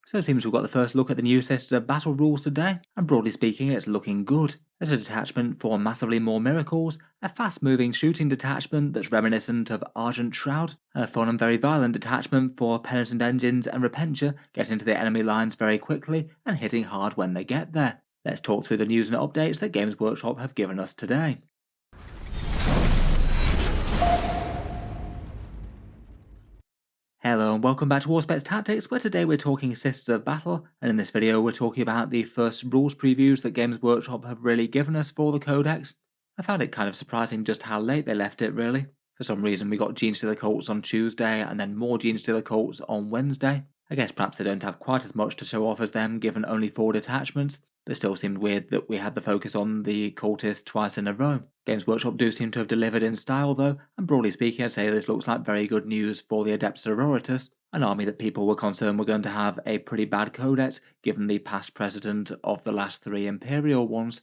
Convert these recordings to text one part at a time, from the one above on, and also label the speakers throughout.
Speaker 1: So it seems we've got the first look at the new system of battle rules today, and broadly speaking it's looking good. There's a detachment for massively more miracles, a fast moving shooting detachment that's reminiscent of Argent Shroud, and a fun and very violent detachment for Penitent Engines and Repentia getting to the enemy lines very quickly and hitting hard when they get there. Let's talk through the news and updates that Games Workshop have given us today. Hello and welcome back to Warspets Tactics, where today we're talking Sisters of Battle, and in this video we're talking about the first rules previews that Games Workshop have really given us for the Codex. I found it kind of surprising just how late they left it really. For some reason we got Genestealer Cults on Tuesday and then more Genestealer Cults on Wednesday. I guess perhaps they don't have quite as much to show off as them given only 4 detachments, but it still seemed weird that we had the focus on the cultists twice in a row. Games Workshop do seem to have delivered in style though, and broadly speaking I'd say this looks like very good news for the Adepta Sororitas, an army that people were concerned were going to have a pretty bad codex given the past precedent of the last 3 Imperial ones.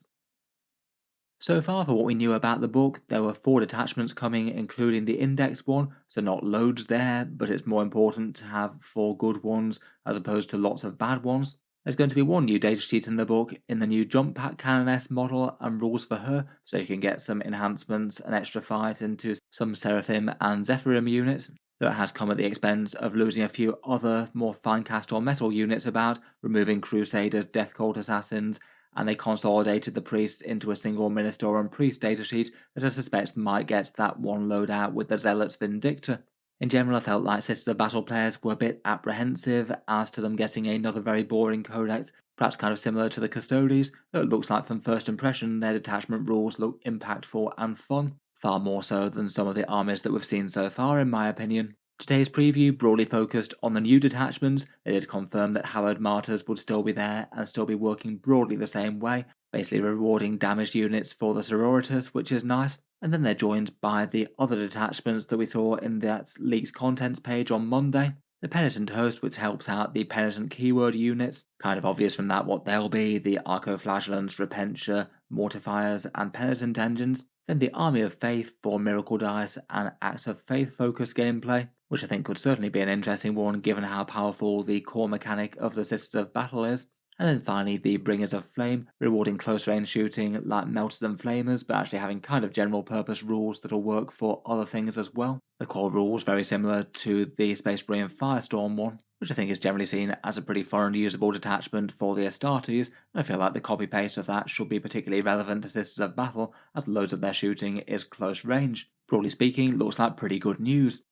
Speaker 1: So far for what we knew about the book, there were 4 detachments coming including the index one, so not loads there, but it's more important to have 4 good ones as opposed to lots of bad ones. There's going to be 1 new datasheet in the book in the new Jump Pack Canoness model and rules for her, so you can get some enhancements and extra fight into some Seraphim and Zephyrim units, though it has come at the expense of losing a few other more fine cast or metal units about, removing Crusaders, Death Cult Assassins, and they consolidated the priests into a single Minister and Priest datasheet that I suspect might get that one loadout with the Zealots Vindictor. In general, I felt like Sisters of Battle players were a bit apprehensive as to them getting another very boring codex, perhaps kind of similar to the Custodes, though it looks like from first impression their detachment rules look impactful and fun, far more so than some of the armies that we've seen so far in my opinion. Today's preview broadly focused on the new detachments. They did confirm that Hallowed Martyrs would still be there and still be working broadly the same way, basically rewarding damaged units for the Sororitas, which is nice. And then they're joined by the other detachments that we saw in that leak's contents page on Monday. The Penitent Host, which helps out the Penitent keyword units, kind of obvious from that what they'll be, the Arcoflagellants, Repentia, Mortifiers, and Penitent Engines. Then the Army of Faith for Miracle Dice and Acts of Faith focused gameplay, which I think could certainly be an interesting one given how powerful the core mechanic of the Sisters of Battle is. And then finally the Bringers of Flame, rewarding close range shooting like Melters and Flamers, but actually having kind of general purpose rules that'll work for other things as well. The core rules very similar to the Space Marine Firestorm one, which I think is generally seen as a pretty fun and usable detachment for the Astartes, and I feel like the copy-paste of that should be particularly relevant to Sisters of Battle, as loads of their shooting is close range. Broadly speaking, looks like pretty good news.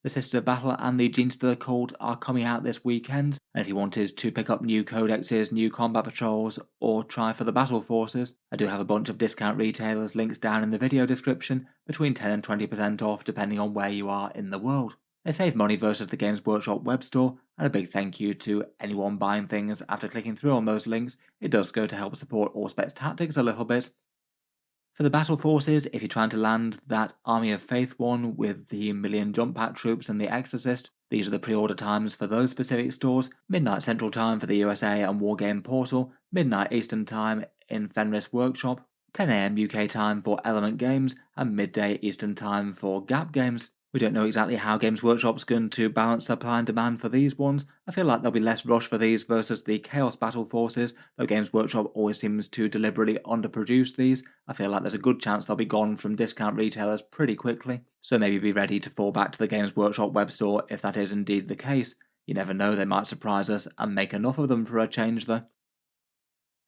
Speaker 1: The Sisters of Battle and the Genestealer Cult are coming out this weekend, and if you wanted to pick up new codexes, new combat patrols, or try for the battle forces, I do have a bunch of discount retailers links down in the video description, between 10 and 20% off depending on where you are in the world. They save money versus the Games Workshop web store, and a big thank you to anyone buying things after clicking through on those links. It does go to help support Warspets Tactics a little bit. For the battle forces, if you're trying to land that Army of Faith one with the million jump pack troops and the Exorcist, these are the pre-order times for those specific stores: midnight Central Time for the USA and Wargame Portal, midnight Eastern Time in Fenris Workshop, 10 AM UK time for Element Games, and midday Eastern Time for Gap Games. We don't know exactly how Games Workshop's going to balance supply and demand for these ones. I feel like there'll be less rush for these versus the Chaos Battle Forces, though Games Workshop always seems to deliberately underproduce these. I feel like there's a good chance they'll be gone from discount retailers pretty quickly, so maybe be ready to fall back to the Games Workshop web store if that is indeed the case. You never know, they might surprise us and make enough of them for a change though.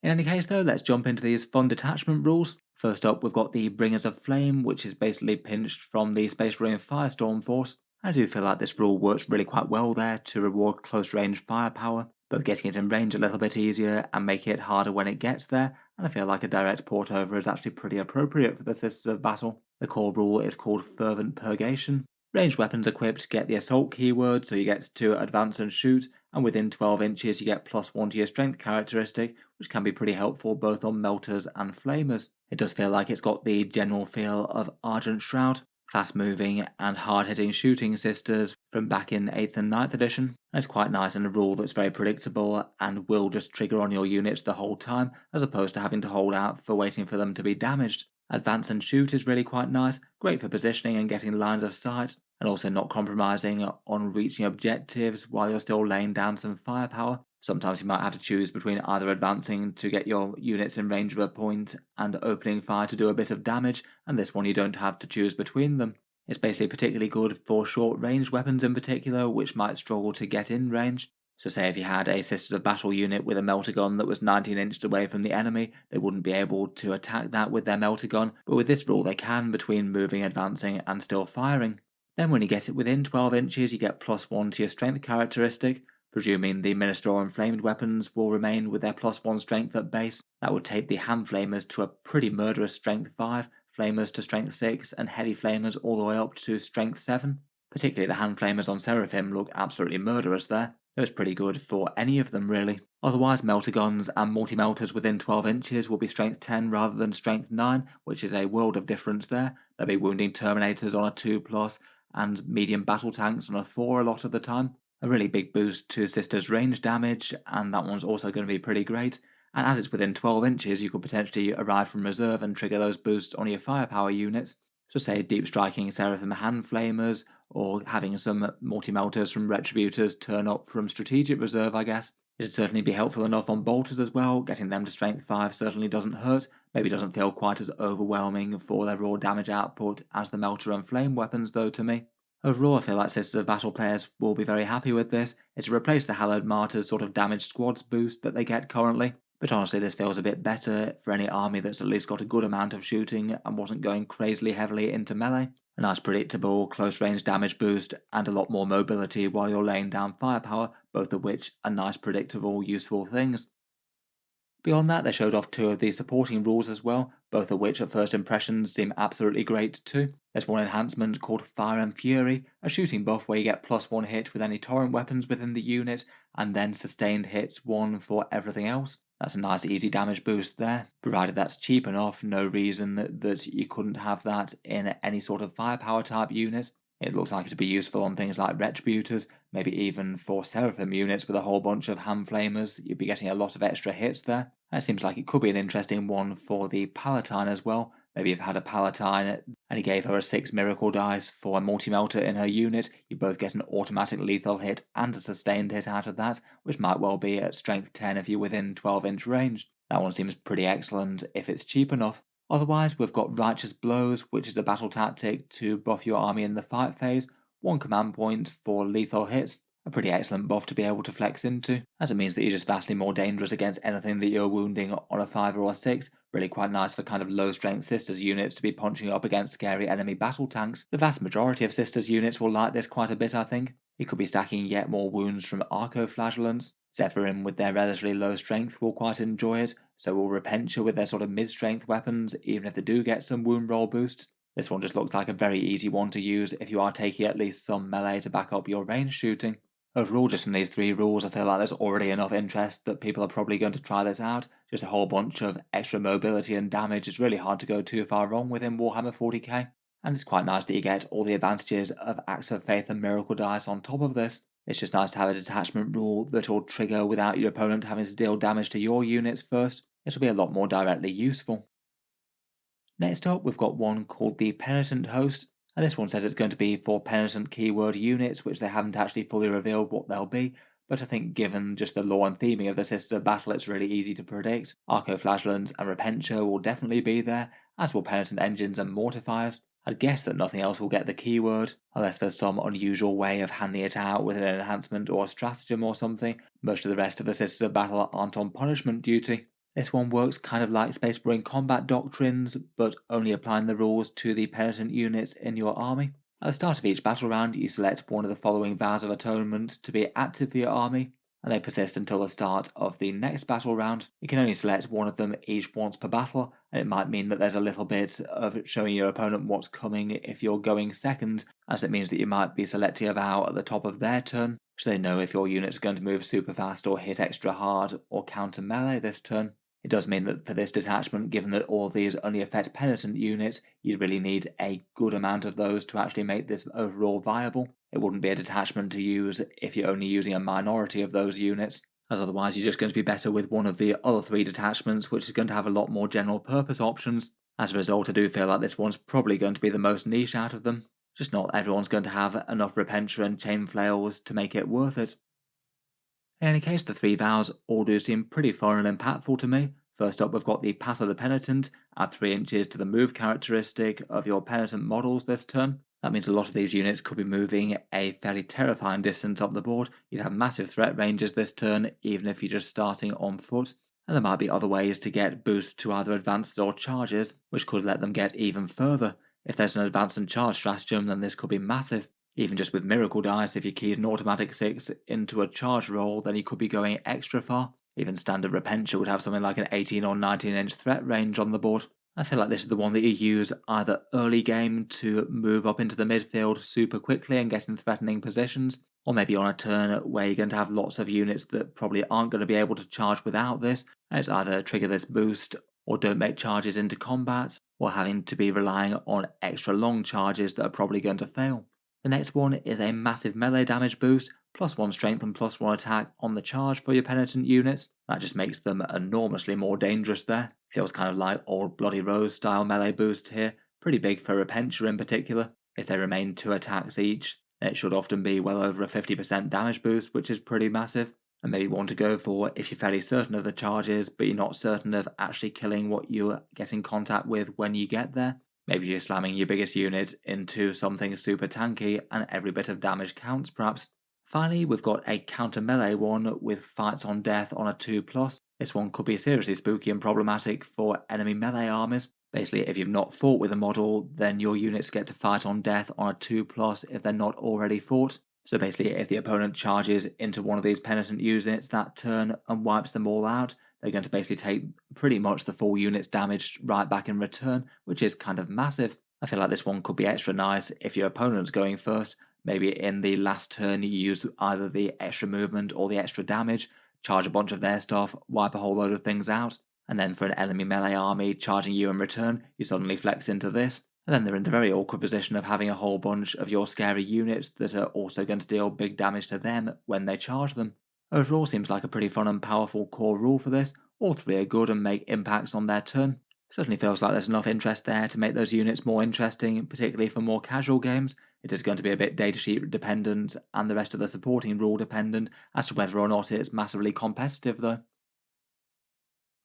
Speaker 1: In any case though, let's jump into these fun detachment rules. First up, we've got the Bringers of Flame, which is basically pinched from the Space Marine Firestorm force. I do feel like this rule works really quite well there to reward close range firepower, but getting it in range a little bit easier and making it harder when it gets there, and I feel like a direct port over is actually pretty appropriate for the Sisters of Battle. The core rule is called Fervent Purgation. Ranged weapons equipped get the Assault keyword, so you get to advance and shoot, and within 12 inches you get +1 to your strength characteristic, which can be pretty helpful both on melters and flamers. It does feel like it's got the general feel of Argent Shroud, fast moving and hard hitting shooting sisters from back in 8th and 9th edition, and it's quite nice in a rule that's very predictable and will just trigger on your units the whole time, as opposed to having to hold out for waiting for them to be damaged. Advance and shoot is really quite nice, great for positioning and getting lines of sight, and also not compromising on reaching objectives while you're still laying down some firepower. Sometimes you might have to choose between either advancing to get your units in range of a point and opening fire to do a bit of damage, and this one you don't have to choose between them. It's basically particularly good for short-range weapons in particular, which might struggle to get in range. So say if you had a Sisters of Battle unit with a melter gun that was 19 inches away from the enemy, they wouldn't be able to attack that with their melter gun, but with this rule they can between moving, advancing, and still firing. Then when you get it within 12 inches, you get +1 to your strength characteristic, presuming the Ministerial and Flamed weapons will remain with their +1 strength at base. That would take the Hand Flamers to a pretty murderous strength 5, Flamers to strength 6, and Heavy Flamers all the way up to strength 7. Particularly the Hand Flamers on Seraphim look absolutely murderous there. It was pretty good for any of them really. Otherwise, melter guns and multi-melters within 12 inches will be strength 10 rather than strength 9, which is a world of difference there. They'll be wounding Terminators on a 2+, and medium battle tanks on a 4 a lot of the time. A really big boost to Sister's range damage, and that one's also going to be pretty great. And as it's within 12 inches, you could potentially arrive from reserve and trigger those boosts on your firepower units. So say deep striking Seraphim Hand Flamers, or having some multi-melters from Retributors turn up from strategic reserve, I guess. It'd certainly be helpful enough on bolters as well. Getting them to strength 5 certainly doesn't hurt, maybe doesn't feel quite as overwhelming for their raw damage output as the melter and flame weapons though to me. Overall, I feel like Sisters of Battle players will be very happy with this. It's to replace the Hallowed Martyrs sort of damaged squads boost that they get currently. But honestly, this feels a bit better for any army that's at least got a good amount of shooting and wasn't going crazily heavily into melee. A nice predictable close range damage boost and a lot more mobility while you're laying down firepower, both of which are nice predictable useful things. Beyond that, they showed off 2 of the supporting rules as well, both of which at first impressions seem absolutely great too. There's one enhancement called Fire and Fury, a shooting buff where you get +1 hit with any torrent weapons within the unit, and then sustained hits 1 for everything else. That's a nice easy damage boost there, provided that's cheap enough, no reason that you couldn't have that in any sort of firepower type unit. It looks like it'd be useful on things like Retributors, maybe even for Seraphim units with a whole bunch of Hand Flamers, you'd be getting a lot of extra hits there. And it seems like it could be an interesting one for the Palatine as well. Maybe if you had a Palatine and you gave her a 6 miracle dice for a multi-melter in her unit, you both get an automatic lethal hit and a sustained hit out of that, which might well be at strength 10 if you're within 12-inch range. That one seems pretty excellent if it's cheap enough. Otherwise, we've got Righteous Blows, which is a battle tactic to buff your army in the fight phase, 1 command point for lethal hits. A pretty excellent buff to be able to flex into, as it means that you're just vastly more dangerous against anything that you're wounding on a 5 or a 6. Really quite nice for kind of low strength Sisters units to be punching up against scary enemy battle tanks. The vast majority of Sisters units will like this quite a bit, I think. You could be stacking yet more wounds from Arco-Flagellants. Zephyrim with their relatively low strength will quite enjoy it, so will Repentia with their sort of mid-strength weapons, even if they do get some wound roll boosts. This one just looks like a very easy one to use if you are taking at least some melee to back up your range shooting. Overall, just in these 3 rules, I feel like there's already enough interest that people are probably going to try this out. Just a whole bunch of extra mobility and damage. It's really hard to go too far wrong within Warhammer 40k. And it's quite nice that you get all the advantages of Acts of Faith and Miracle Dice on top of this. It's just nice to have a detachment rule that will trigger without your opponent having to deal damage to your units first. It'll be a lot more directly useful. Next up, we've got one called the Penitent Host, and this one says it's going to be for Penitent keyword units, which they haven't actually fully revealed what they'll be, but I think given just the lore and theming of the Sister Battle, it's really easy to predict. Arco-Flagellants and Repentia will definitely be there, as will Penitent Engines and Mortifiers. I'd guess that nothing else will get the keyword, unless there's some unusual way of handing it out with an enhancement or a stratagem or something. Most of the rest of the Sisters of Battle aren't on punishment duty. This one works kind of like Space Marine combat doctrines, but only applying the rules to the penitent units in your army. At the start of each battle round, you select one of the following vows of atonement to be active for your army, and they persist until the start of the next battle round. You can only select one of them each once per battle, and it might mean that there's a little bit of showing your opponent what's coming if you're going second, as it means that you might be selecting a vow at the top of their turn, so they know if your unit's going to move super fast or hit extra hard or counter melee this turn. It does mean that for this detachment, given that all of these only affect penitent units, you'd really need a good amount of those to actually make this overall viable. It wouldn't be a detachment to use if you're only using a minority of those units, as otherwise you're just going to be better with one of the other 3 detachments, which is going to have a lot more general purpose options. As a result, I do feel like this one's probably going to be the most niche out of them. Just not everyone's going to have enough Repentia and Chain Flails to make it worth it. In any case, the three vows all do seem pretty fun and impactful to me. First up, we've got the Path of the Penitent. Add 3 inches to the move characteristic of your Penitent models this turn. That means a lot of these units could be moving a fairly terrifying distance up the board. You'd have massive threat ranges this turn, even if you're just starting on foot. And there might be other ways to get boosts to either advances or charges, which could let them get even further. If there's an advance and charge stratagem, then this could be massive. Even just with Miracle Dice, if you keyed an automatic 6 into a charge roll, then you could be going extra far. Even standard Repentia would have something like an 18 or 19 inch threat range on the board. I feel like this is the one that you use either early game to move up into the midfield super quickly and get in threatening positions, or maybe on a turn where you're going to have lots of units that probably aren't going to be able to charge without this, and it's either trigger this boost or don't make charges into combat, or having to be relying on extra long charges that are probably going to fail. The next one is a massive melee damage boost, +1 strength and +1 attack on the charge for your Penitent units. That just makes them enormously more dangerous there. Feels kind of like old Bloody Rose style melee boost here, pretty big for Repentia in particular. If they remain 2 attacks each, it should often be well over a 50% damage boost, which is pretty massive, and maybe one to go for if you're fairly certain of the charges, but you're not certain of actually killing what you get in contact with when you get there. Maybe you're slamming your biggest unit into something super tanky and every bit of damage counts perhaps. Finally, we've got a counter melee one with fights on death on a 2+. This one could be seriously spooky and problematic for enemy melee armies. Basically, if you've not fought with a model, then your units get to fight on death on a 2+ if they're not already fought. So basically, if the opponent charges into one of these Penitent units that turn and wipes them all out, they're going to basically take pretty much the full unit's damage right back in return, which is kind of massive. I feel like this one could be extra nice if your opponent's going first. Maybe in the last turn you use either the extra movement or the extra damage, charge a bunch of their stuff, wipe a whole load of things out, and then for an enemy melee army charging you in return, you suddenly flex into this. And then they're in the very awkward position of having a whole bunch of your scary units that are also going to deal big damage to them when they charge them. Overall, seems like a pretty fun and powerful core rule for this. All three are good and make impacts on their turn. Certainly feels like there's enough interest there to make those units more interesting, particularly for more casual games. It is going to be a bit datasheet dependent and the rest of the supporting rule dependent as to whether or not it's massively competitive though.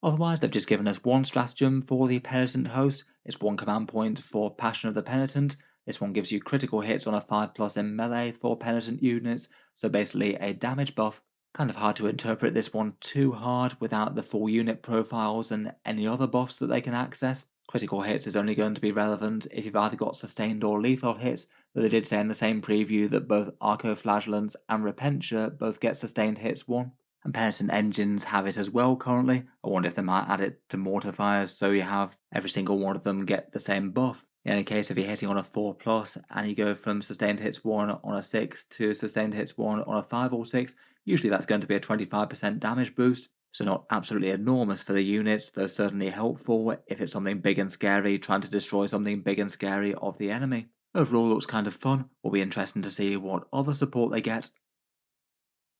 Speaker 1: Otherwise, they've just given us one stratagem for the Penitent Host. It's one command point for Passion of the Penitent. This one gives you critical hits on a 5+ in melee for Penitent units, so basically a damage buff. Kind of hard to interpret this one too hard without the full unit profiles and any other buffs that they can access. Critical hits is only going to be relevant if you've either got sustained or lethal hits, though they did say in the same preview that both Arcoflagellants and Repentia both get sustained hits 1. And Penitent engines have it as well currently. I wonder if they might add it to Mortifiers so you have every single one of them get the same buff. In any case, if you're hitting on a 4+ and you go from sustained hits 1 on a 6 to sustained hits 1 on a 5 or 6, usually that's going to be a 25% damage boost, so not absolutely enormous for the units, though certainly helpful if it's something big and scary, trying to destroy something big and scary of the enemy. Overall looks kind of fun, will be interesting to see what other support they get.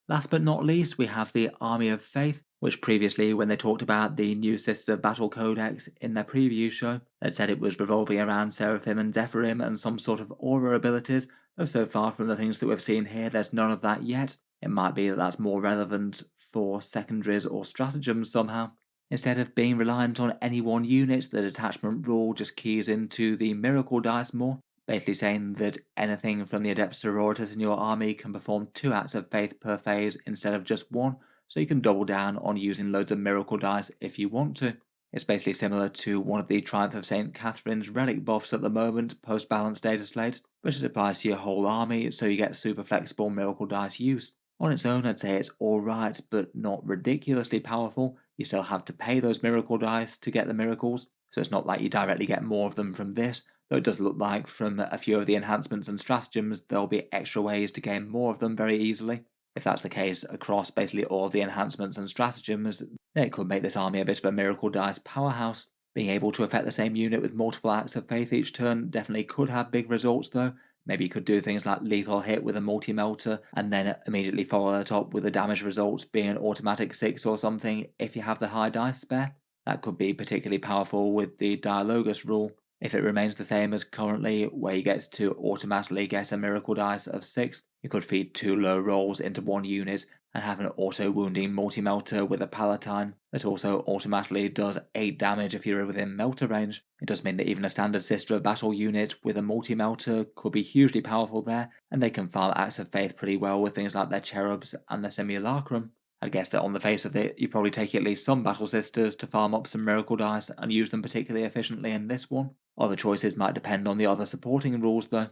Speaker 1: Last but not least, we have the Army of Faith, which previously, when they talked about the new Sister Battle Codex in their preview show, they said it was revolving around Seraphim and Zephyrim and some sort of aura abilities, though so far from the things that we've seen here, there's none of that yet. It might be that that's more relevant for secondaries or stratagems somehow. Instead of being reliant on any one unit, the detachment rule just keys into the miracle dice more, basically saying that anything from the Adepta Sororitas in your army can perform 2 acts of faith per phase instead of just 1, so you can double down on using loads of miracle dice if you want to. It's basically similar to one of the Triumph of St. Catherine's relic buffs at the moment, post-balanced data slate, but it applies to your whole army, so you get super flexible miracle dice use. On its own, I'd say it's alright, but not ridiculously powerful. You still have to pay those miracle dice to get the miracles, so it's not like you directly get more of them from this, though it does look like from a few of the enhancements and stratagems there'll be extra ways to gain more of them very easily. If that's the case across basically all of the enhancements and stratagems, then it could make this army a bit of a miracle dice powerhouse. Being able to affect the same unit with multiple acts of faith each turn definitely could have big results though. Maybe you could do things like lethal hit with a multi-melter and then immediately follow that up with the damage results being an automatic 6 or something if you have the high dice spare. That could be particularly powerful with the Dialogus rule. If it remains the same as currently, where you get to automatically get a miracle dice of 6, you could feed 2 low rolls into one unit and have an auto-wounding multi-melter with a palatine that also automatically does 8 damage if you're within melter range. It does mean that even a standard Sister of Battle unit with a multi-melter could be hugely powerful there, and they can farm Acts of Faith pretty well with things like their Cherubs and their Simulacrum. I guess that on the face of it, you probably take at least some Battle Sisters to farm up some Miracle Dice and use them particularly efficiently in this one. Other choices might depend on the other supporting rules though.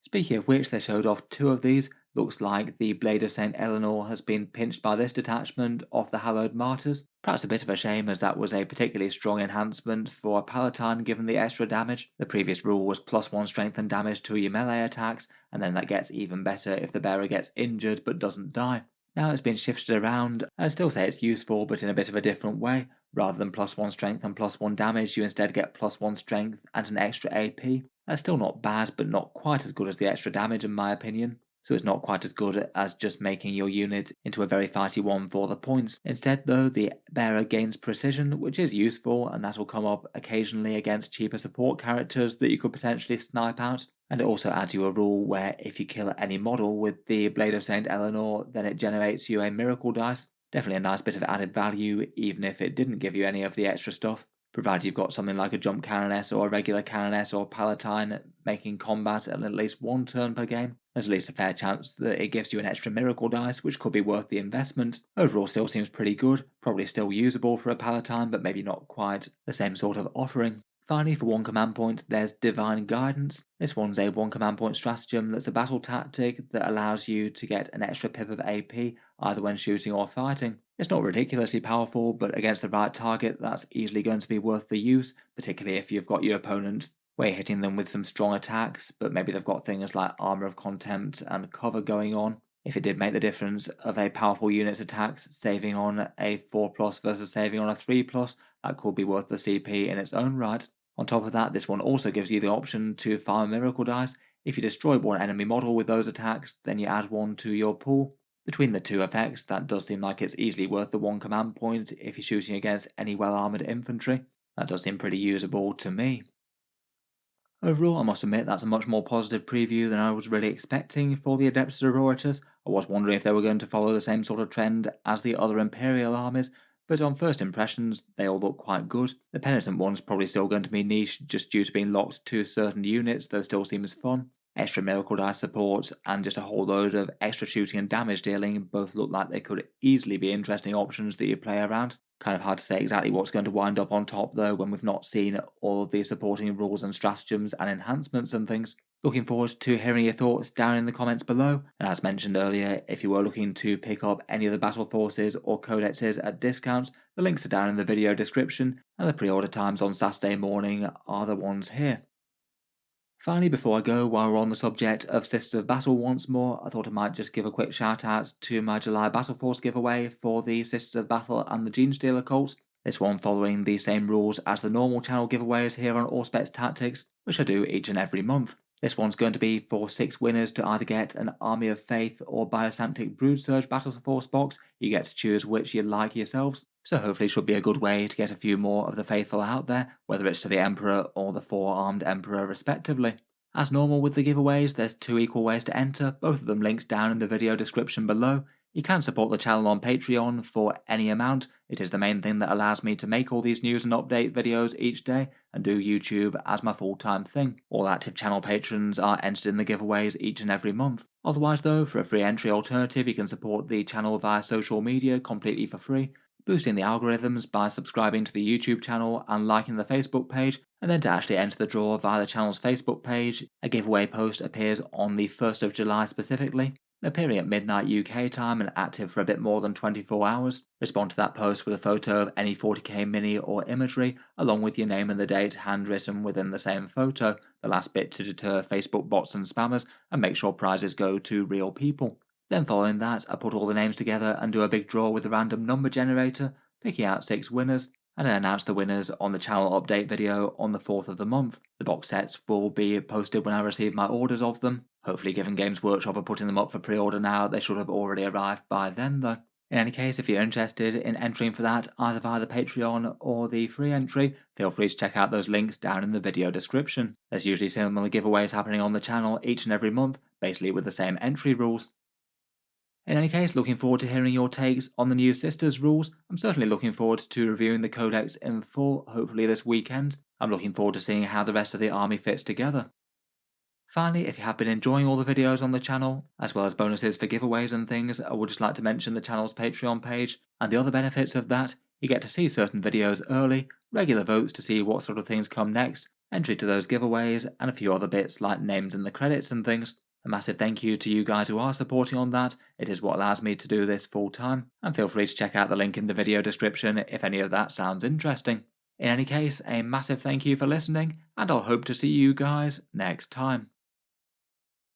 Speaker 1: Speaking of which, they showed off 2 of these. Looks like the Blade of St. Eleanor has been pinched by this detachment of the Hallowed Martyrs. Perhaps a bit of a shame, as that was a particularly strong enhancement for a Palatine given the extra damage. The previous rule was +1 strength and damage to your melee attacks, and then that gets even better if the bearer gets injured but doesn't die. Now it's been shifted around, and I'd still say it's useful, but in a bit of a different way. Rather than +1 strength and +1 damage, you instead get +1 strength and an extra AP. That's still not bad, but not quite as good as the extra damage in my opinion. So it's not quite as good as just making your unit into a very fighty one for the points. Instead though, the bearer gains precision, which is useful, and that'll come up occasionally against cheaper support characters that you could potentially snipe out. And it also adds you a rule where if you kill any model with the Blade of St. Eleanor, then it generates you a miracle dice. Definitely a nice bit of added value, even if it didn't give you any of the extra stuff. Provided you've got something like a jump Caroness or a regular Caroness or Palatine making combat at least 1 turn per game, there's at least a fair chance that it gives you an extra miracle dice, which could be worth the investment. Overall still seems pretty good, probably still usable for a Palatine, but maybe not quite the same sort of offering. Finally, for 1 command point, there's Divine Guidance. This one's a 1 command point stratagem that's a battle tactic that allows you to get an extra pip of AP either when shooting or fighting. It's not ridiculously powerful, but against the right target, that's easily going to be worth the use, particularly if you've got your opponent where you're hitting them with some strong attacks, but maybe they've got things like Armor of Contempt and cover going on. If it did make the difference of a powerful unit's attacks saving on a 4+ versus saving on a 3+, that could be worth the CP in its own right. On top of that, this one also gives you the option to farm miracle dice. If you destroy one enemy model with those attacks, then you add 1 to your pool. Between the 2 effects, that does seem like it's easily worth the 1 command point if you're shooting against any well-armoured infantry. That does seem pretty usable to me. Overall, I must admit that's a much more positive preview than I was really expecting for the Adepta Sororitas. I was wondering if they were going to follow the same sort of trend as the other Imperial armies, but on first impressions, they all look quite good. The Penitent one's probably still going to be niche just due to being locked to certain units, though still seems fun. Extra miracle dice support and just a whole load of extra shooting and damage dealing both look like they could easily be interesting options that you play around. Kind of hard to say exactly what's going to wind up on top though when we've not seen all of the supporting rules and stratagems and enhancements and things. Looking forward to hearing your thoughts down in the comments below, and as mentioned earlier, if you were looking to pick up any of the battle forces or codexes at discounts, the links are down in the video description, and the pre-order times on Saturday morning are the ones here. Finally, before I go, while we're on the subject of Sisters of Battle once more, I thought I might just give a quick shout out to my July Battle Force giveaway for the Sisters of Battle and the Genestealer cults. This one following the same rules as the normal channel giveaways here on Auspex Tactics, which I do each and every month. This one's going to be for 6 winners to either get an Army of Faith or Biosantic Broodsurge Battle Force box. You get to choose which you'd like yourselves, so hopefully it should be a good way to get a few more of the faithful out there, whether it's to the Emperor or the 4-armed Emperor respectively. As normal with the giveaways, there's 2 equal ways to enter, both of them linked down in the video description below. You can support the channel on Patreon for any amount. It is the main thing that allows me to make all these news and update videos each day and do YouTube as my full-time thing. All active channel patrons are entered in the giveaways each and every month. Otherwise though, for a free entry alternative, you can support the channel via social media completely for free, boosting the algorithms by subscribing to the YouTube channel and liking the Facebook page, and then to actually enter the draw via the channel's Facebook page, a giveaway post appears on the 1st of July specifically, appearing at midnight UK time and active for a bit more than 24 hours. Respond to that post with a photo of any 40k mini or imagery, along with your name and the date handwritten within the same photo, the last bit to deter Facebook bots and spammers and make sure prizes go to real people. Then following that, I put all the names together and do a big draw with the random number generator, picking out 6 winners, and then announce the winners on the channel update video on the 4th of the month. The box sets will be posted when I receive my orders of them. Hopefully, given Games Workshop are putting them up for pre-order now, they should have already arrived by then though. In any case, if you're interested in entering for that, either via the Patreon or the free entry, feel free to check out those links down in the video description. There's usually similar giveaways happening on the channel each and every month, basically with the same entry rules. In any case, looking forward to hearing your takes on the new Sisters rules. I'm certainly looking forward to reviewing the Codex in full, hopefully this weekend. I'm looking forward to seeing how the rest of the army fits together. Finally, if you have been enjoying all the videos on the channel, as well as bonuses for giveaways and things, I would just like to mention the channel's Patreon page, and the other benefits of that: you get to see certain videos early, regular votes to see what sort of things come next, entry to those giveaways, and a few other bits like names in the credits and things. A massive thank you to you guys who are supporting on that. It is what allows me to do this full time, and feel free to check out the link in the video description if any of that sounds interesting. In any case, a massive thank you for listening, and I'll hope to see you guys next time.